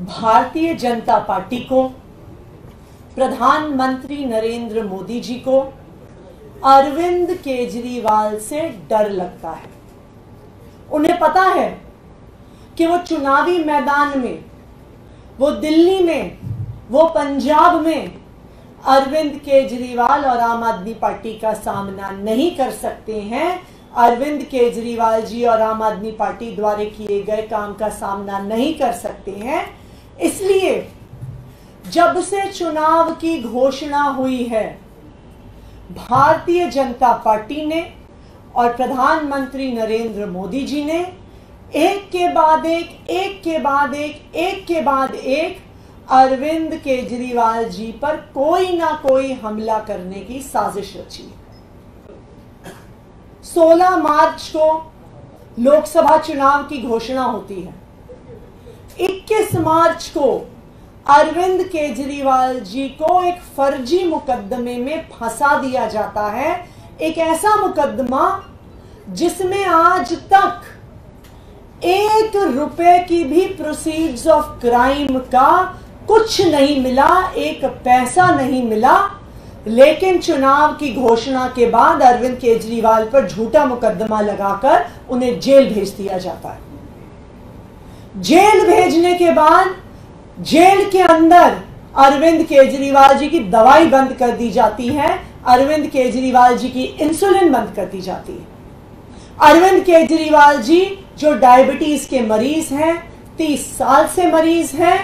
Bharatiya Janata party को, प्रधानमंत्री नरेंद्र मोदी जी को अरविंद केजरीवाल से डर लगता है। उन्हें पता है कि वो चुनावी मैदान में, वो दिल्ली में, वो पंजाब में अरविंद केजरीवाल और आम आदमी पार्टी का सामना नहीं कर सकते हैं। अरविंद केजरीवाल जी और आम आदमी पार्टी द्वारा किए गए काम का सामना नहीं कर सकते हैं। इसलिए जब से चुनाव की घोषणा हुई है, भारतीय जनता पार्टी ने और प्रधानमंत्री नरेंद्र मोदी जी ने एक के बाद एक अरविंद केजरीवाल जी पर कोई ना कोई हमला करने की साजिश रची। 16 मार्च को लोकसभा चुनाव की घोषणा होती है। 21 मार्च को अरविंद केजरीवाल जी को एक फर्जी मुकदमे में फंसा दिया जाता है। एक ऐसा मुकदमा जिसमें आज तक 1 रुपए की भी प्रोसीड्स ऑफ क्राइम का कुछ नहीं मिला, 1 पैसा नहीं मिला। लेकिन चुनाव की घोषणा के बाद अरविंद केजरीवाल पर झूठा मुकदमा लगाकर उन्हें जेल भेज दिया जाता है। जेल भेजने के बाद जेल के अंदर अरविंद केजरीवाल जी की दवाई बंद कर दी जाती है, अरविंद केजरीवाल जी की इंसुलिन बंद कर दी जाती है। अरविंद केजरीवाल जी जो डायबिटीज के मरीज हैं, 30 साल से मरीज हैं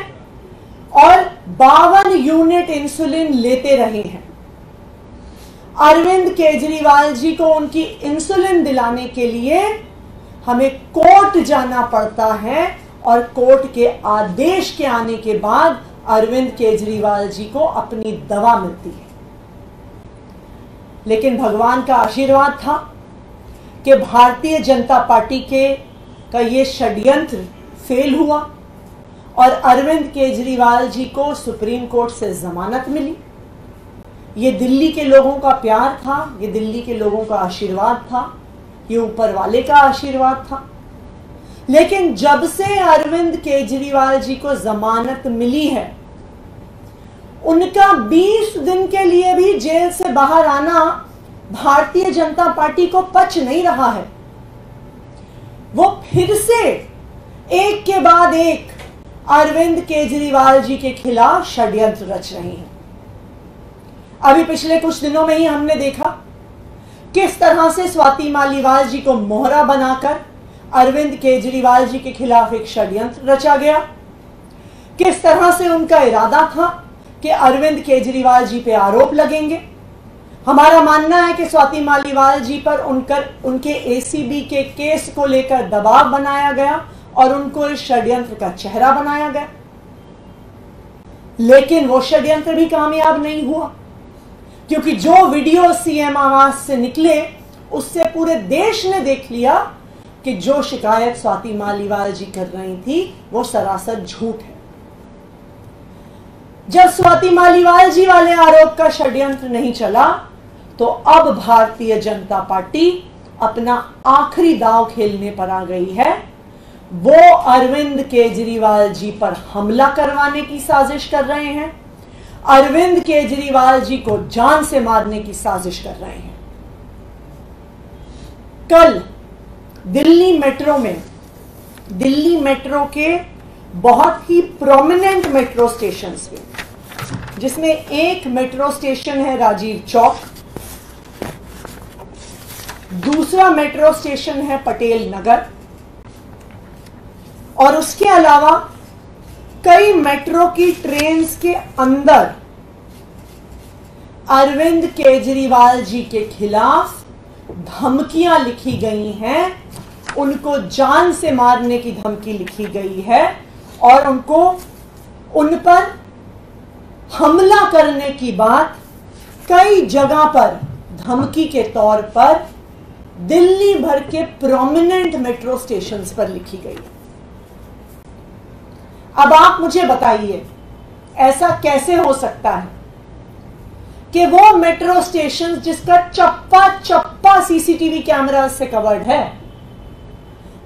और 52 यूनिट इंसुलिन लेते रहे हैं। अरविंद केजरीवाल जी को उनकी इंसुलिन दिलाने के लिए हमें कोर्ट जाना पड़ता है और कोर्ट के आदेश के आने के बाद अरविंद केजरीवाल जी को अपनी दवा मिलती है। लेकिन भगवान का आशीर्वाद था कि भारतीय जनता पार्टी का ये षड्यंत्र फेल हुआ और अरविंद केजरीवाल जी को सुप्रीम कोर्ट से जमानत मिली। ये दिल्ली के लोगों का प्यार था, ये दिल्ली के लोगों का आशीर्वाद था, ये ऊपर वाले का आशीर्वाद था। लेकिन जब से अरविंद केजरीवाल जी को जमानत मिली है, उनका 20 दिन के लिए भी जेल से बाहर आना भारतीय जनता पार्टी को पच नहीं रहा है। वो फिर से एक के बाद एक अरविंद केजरीवाल जी के खिलाफ षड्यंत्र रच रही हैं। अभी पिछले कुछ दिनों में ही हमने देखा किस तरह से स्वाति मालीवाल जी को मोहरा बनाकर अरविंद केजरीवाल जी के खिलाफ एक षड्यंत्र रचा गया। किस तरह से उनका इरादा था कि अरविंद केजरीवाल जी पे आरोप लगेंगे। हमारा मानना है कि स्वाति मालीवाल जी पर उनके एसीबी के केस को लेकर दबाव बनाया गया और उनको इस षड्यंत्र का चेहरा बनाया गया। लेकिन वो षड्यंत्र भी कामयाब नहीं हुआ, क्योंकि जो वीडियो सीएम आवास से निकले उससे पूरे देश ने देख लिया कि जो शिकायत स्वाति मालीवाल जी कर रही थी वो सरासर झूठ है। जब स्वाति मालीवाल जी वाले आरोप का षड्यंत्र नहीं चला तो अब भारतीय जनता पार्टी अपना आखिरी दांव खेलने पर आ गई है। वो अरविंद केजरीवाल जी पर हमला करवाने की साजिश कर रहे हैं, अरविंद केजरीवाल जी को जान से मारने की साजिश कर रहे हैं। कल दिल्ली मेट्रो के बहुत ही प्रोमिनेंट मेट्रो स्टेशंस पे, जिसमें एक मेट्रो स्टेशन है राजीव चौक, दूसरा मेट्रो स्टेशन है पटेल नगर और उसके अलावा कई मेट्रो की ट्रेन्स के अंदर अरविंद केजरीवाल जी के खिलाफ धमकियां लिखी गई हैं, उनको जान से मारने की धमकी लिखी गई है और उन पर हमला करने की बात कई जगह पर धमकी के तौर पर दिल्ली भर के प्रोमिनेंट मेट्रो स्टेशंस पर लिखी गई। अब आप मुझे बताइए, ऐसा कैसे हो सकता है कि वो मेट्रो स्टेशन जिसका चप्पा चप्पा सीसीटीवी कैमरा से कवर्ड है,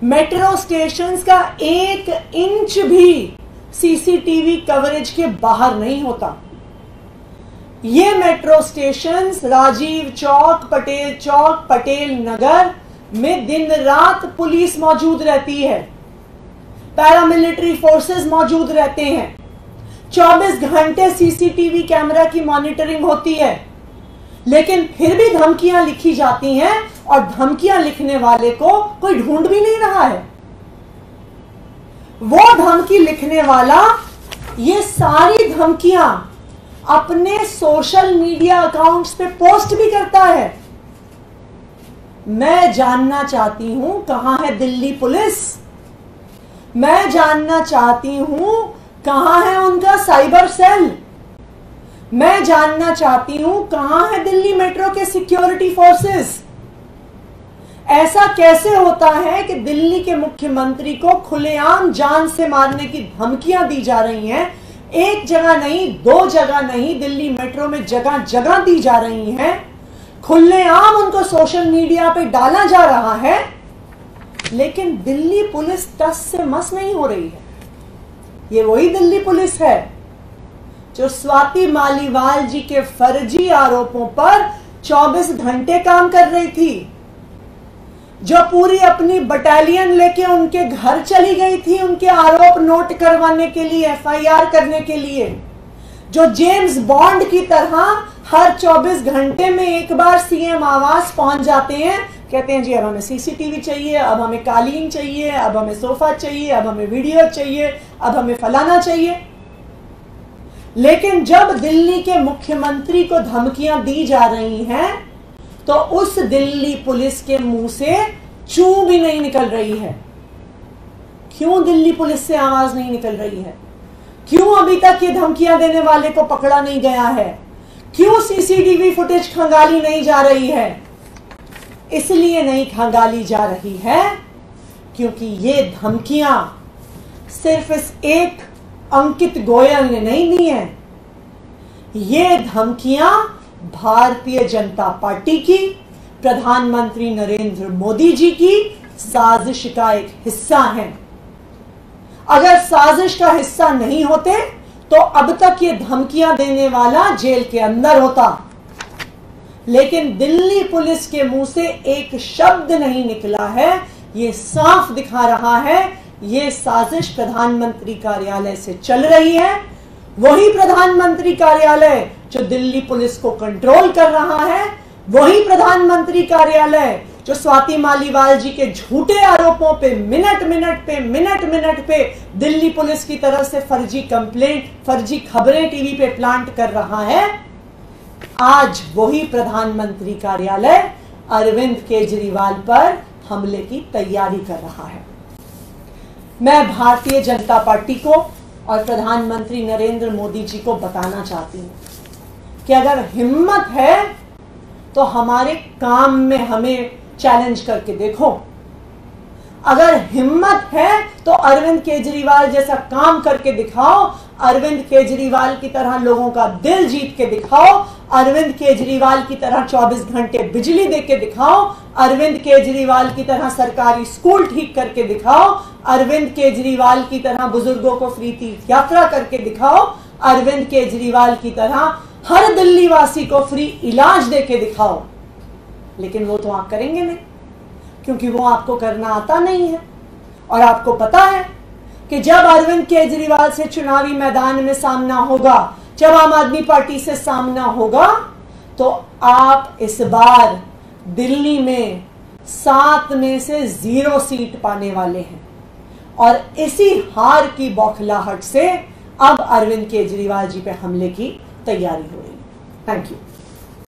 मेट्रो स्टेशंस का 1 इंच भी सीसीटीवी कवरेज के बाहर नहीं होता। ये मेट्रो स्टेशंस राजीव चौक, पटेल चौक, पटेल नगर में दिन रात पुलिस मौजूद रहती है, पैरामिलिट्री फोर्सेस मौजूद रहते हैं, 24 घंटे सीसीटीवी कैमरा की मॉनिटरिंग होती है। लेकिन फिर भी धमकियां लिखी जाती हैं और धमकियां लिखने वाले को कोई ढूंढ भी नहीं रहा है। वो धमकी लिखने वाला ये सारी धमकियां अपने सोशल मीडिया अकाउंट्स पे पोस्ट भी करता है। मैं जानना चाहती हूं कहां है दिल्ली पुलिस, मैं जानना चाहती हूं कहां है उनका साइबर सेल, मैं जानना चाहती हूं कहां है दिल्ली मेट्रो के सिक्योरिटी फोर्सेस। ऐसा कैसे होता है कि दिल्ली के मुख्यमंत्री को खुलेआम जान से मारने की धमकियां दी जा रही हैं? एक जगह नहीं, 2 जगह नहीं, दिल्ली मेट्रो में जगह जगह दी जा रही हैं। खुलेआम उनको सोशल मीडिया पे डाला जा रहा है, लेकिन दिल्ली पुलिस टस से मस नहीं हो रही है। ये वही दिल्ली पुलिस है जो स्वाति मालीवाल जी के फर्जी आरोपों पर 24 घंटे काम कर रही थी, जो पूरी अपनी बटालियन लेके उनके घर चली गई थी उनके आरोप नोट करवाने के लिए, एफआईआर करने के लिए, जो जेम्स बॉन्ड की तरह हर 24 घंटे में एक बार सीएम आवास पहुंच जाते हैं, कहते हैं जी अब हमें सीसीटीवी चाहिए, अब हमें कालीन चाहिए, अब हमें सोफा चाहिए, अब हमें वीडियो चाहिए, अब हमें फलाना चाहिए। लेकिन जब दिल्ली के मुख्यमंत्री को धमकियां दी जा रही हैं तो उस दिल्ली पुलिस के मुंह से चू भी नहीं निकल रही है। क्यों दिल्ली पुलिस से आवाज नहीं निकल रही है? क्यों अभी तक ये धमकियां देने वाले को पकड़ा नहीं गया है? क्यों सीसीटीवी फुटेज खंगाली नहीं जा रही है? इसलिए नहीं खंगाली जा रही है क्योंकि ये धमकियां सिर्फ इस एक अंकित गोयल ने नहीं दी है। ये धमकियां भारतीय जनता पार्टी की, प्रधानमंत्री नरेंद्र मोदी जी की साजिश का एक हिस्सा है। अगर साजिश का हिस्सा नहीं होते तो अब तक ये धमकियां देने वाला जेल के अंदर होता। लेकिन दिल्ली पुलिस के मुंह से एक शब्द नहीं निकला है। ये साफ दिखा रहा है ये साजिश प्रधानमंत्री कार्यालय से चल रही है। वही प्रधानमंत्री कार्यालय जो दिल्ली पुलिस को कंट्रोल कर रहा है, वही प्रधानमंत्री कार्यालय जो स्वाति मालीवाल जी के झूठे आरोपों पे मिनट मिनट पे दिल्ली पुलिस की तरफ से फर्जी कंप्लेंट, फर्जी खबरें टीवी पे प्लांट कर रहा है। आज वही प्रधानमंत्री कार्यालय अरविंद केजरीवाल पर हमले की तैयारी कर रहा है। मैं भारतीय जनता पार्टी को और प्रधानमंत्री नरेंद्र मोदी जी को बताना चाहती हूं कि अगर हिम्मत है तो हमारे काम में हमें चैलेंज करके देखो। अगर हिम्मत है तो अरविंद केजरीवाल जैसा काम करके दिखाओ, अरविंद केजरीवाल की तरह लोगों का दिल जीत के दिखाओ, अरविंद केजरीवाल की तरह 24 घंटे बिजली देके दिखाओ, अरविंद केजरीवाल की तरह सरकारी स्कूल ठीक करके दिखाओ, अरविंद केजरीवाल की तरह बुजुर्गों को फ्री तीर्थ यात्रा करके दिखाओ, अरविंद केजरीवाल की तरह हर दिल्ली वासी को फ्री इलाज देके दिखाओ। लेकिन वो तो आप करेंगे नहीं, क्योंकि वो आपको करना आता नहीं है। और आपको पता है कि जब अरविंद केजरीवाल से चुनावी मैदान में सामना होगा, जब आम आदमी पार्टी से सामना होगा, तो आप इस बार दिल्ली में 7 में से 0 सीट पाने वाले हैं। और इसी हार की बौखलाहट से अब अरविंद केजरीवाल जी पे हमले की तैयारी हो रही है। Thank you.